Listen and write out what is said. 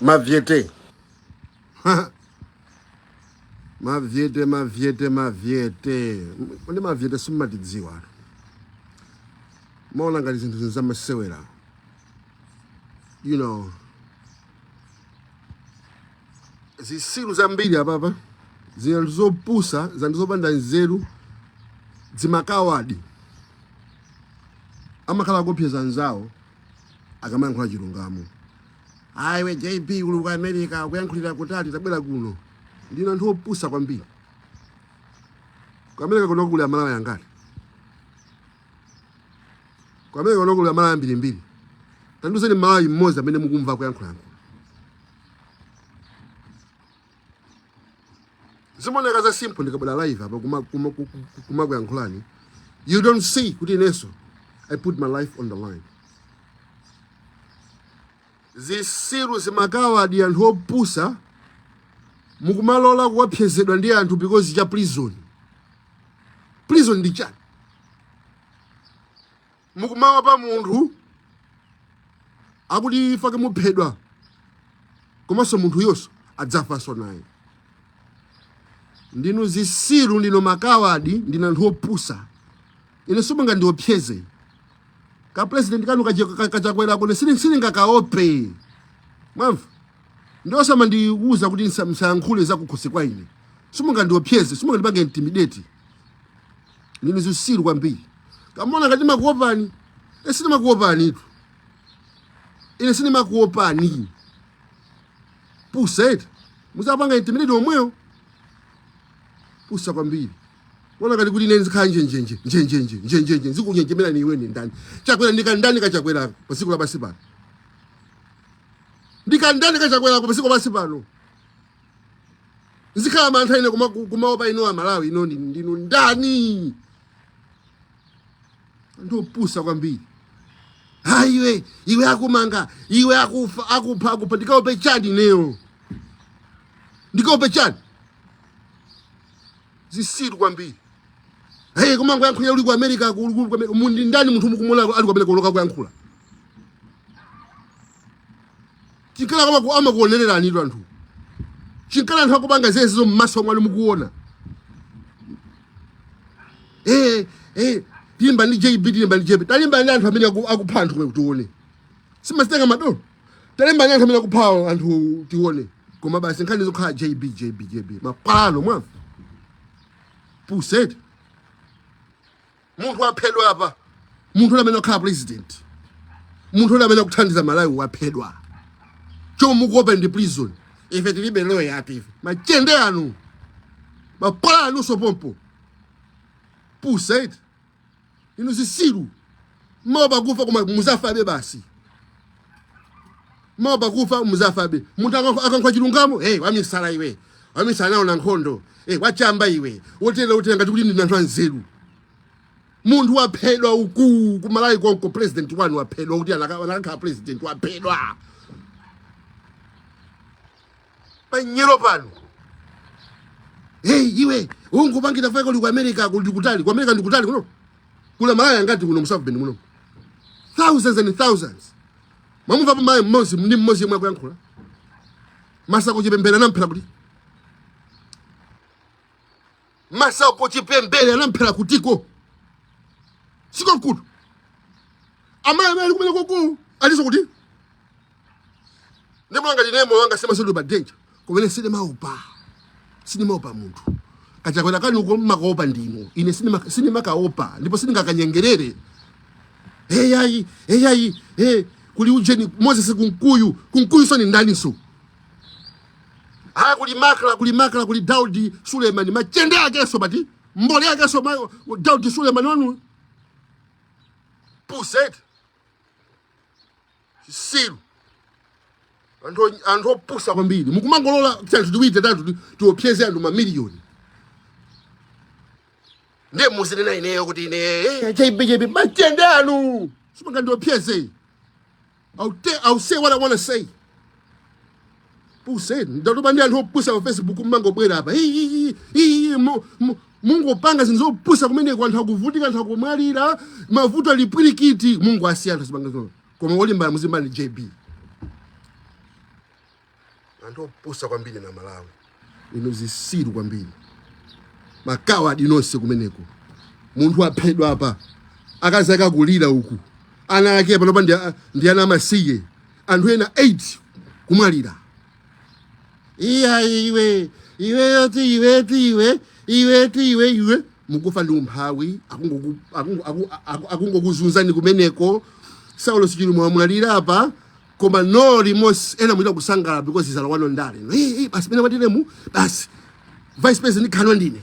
Maviete. Maviete. Ndi maviete simatidziwa. Maona ngati zinthu zamasewera. You know. Zisilu zambiri apapa. Zinthu zopusa, zinthu zopanda nzeru. Zimakawadi. Amakhala kupyeza nzawo. Akamayankhula chilungamo. Aiwe JB uli ku America kuyankhulira kutali tabwera kuno. Ndina anthu opusa kwambiri. Ku America kuno kuli amalawi angati. Ku America kuno kuli amalawi ambirimbiri. Tanduzeni malawi mmodzi amene mukumva kuyankhula. Zimoneka za simple ndikabwera live apa kuma kuyankhulani. You don't see kuti ineso I put my life on the line. Zisiru zimakawadi anthu opusa mukumalola kuwapyezedwa ndi anthu because cha prison. Prison ndi chani? Mukumawa pa munthu akuti ifa kemuphedwa komanso munthu yonso adzafanso naye. Ndinu zisiru ndino makawadi ndina anthu opusa. Ine somonga ndiopyeze. Ka president kanu kachakwera kone sindingakaope. Mwamva? Ndosama ndiuza kuti msayankhule za kukhosi kwa ine. Somonga ndiopyeze, somonga ndipange intimidate. Ndinu zisiru kwambiri. Kamona ngati makuopani, sinimakuopani itu. Ine sinimakuopani. Pusa eti. Muzapanga intimidate omweyo. Pusa kwambiri. Wona kali kuti nene zikhala njenje zikunyenjemera ni iwe ni ndani. Chakwera ndikandani kachakwera pasiku la basi pano. Ndikandani kachakwera pasiku basi pano. Zikhala mantha ine kumaopa ino amalawi ino ndinu ndani. Ndopusa kwambiri. Iwe akumanga, iwe akupha ndikaope chani neo. Ndikaope chani. Zisiru kwambiri. Kumangu yankhula uli ku America mundi ndani munthu mukumula ali ku America kuloka kuyankhula. Chinkala kama amakuonerera anitu anthu. Chinkala anthu akubanga zezo mmaso mwali mukuona. Timba ndi JB. Talimba ndi anthu amene akupha anthu kutione. Simasitenga madolo. Talimba ndi anthu amene akupha anthu tione. Koma basi nkhani zokhala JB. Mapalano mwamva. Puseti. Munthu waphedwa apa. Munthu amene akhala president. Munthu amene akuthandiza malawi waphedwa. Chomwe mukuopa ndi prison. Ife tilibe lawyer ati ife. Machende anu. Mapala anu sopompo. Puseti. Inu zisiru. Maoba kufa koma muzafabe basi. Maoba kufa muzafabe. Munthu akankhwa chilungamo, wamisala iwe. Wamisala nawo na nkhondo. Wachamba iwe. Wotela ngati kuti ndi anthu anzeru. Munthu waphedwa uku kumalawi konko president wanu waphedwa kuti anakhala president waphedwa. Panyero pano. Iwe ungupangira faka uli ku America kuli kutali. Ku America ndikutali kuno. Kula malawi ngati kuno musavubeni muno. Thousands and thousands. Mamumva pa mayi mmozi ndi mmozi yemwe akuyankhula. Masa kuchipembera namphera kuti. Masa kuchipembera namphera kutiko. Siko kudu. Amaya kumene kuku. Aliso kuti. Ndimulanga dinemo wanga sema sodo ba danger. Kumene sinimaupa munthu. Kachakwera kani uko makaopa ndino. Ine sinimakaopa. Ndipo siningakanyengere. Kuli ujeni Moses kunkuyu so ni ndani so. Kuli kuli Daudi Suleiman machende yake so bati. Mbole yake so Daudi Suleiman wanu. Puset. Siru. Anthu opusa kwambiri. Mukumangolola chanthu tiwite tatu tiopyeze anthu mamiliyoni. Ndiye muzinena ineyo kuti ine JB machende anu. Simanga ndiopyeze. I'll say what I want to say. Puset. Ndaloba ndi anthu opusa pa Facebook mango bwera hapa. Mungu opanga zinizopusa kumene kwa anthu akuvutika anthu akumwalira mavuto alipwirikiti Mungu asiya anthu simanga zono. Koma olimba muzimba ni JB. anthu opusa kwambiri na Malawi ino zisiru kwambiri makawadi nonse kumeneko munthu aphedwa apa akazi akakulira uku ana ake panopa ndi ana amasiye anthu ena 8 kumwalira iya iwe yoti iwe mukufa ndi umphawi akungokuzunzani kumeneko Saulo Sichilumwa wamwalira apa koma no remorse ena mwita kusangala because izala wano ndale basi pena matiremu basi vice president khanwa ndine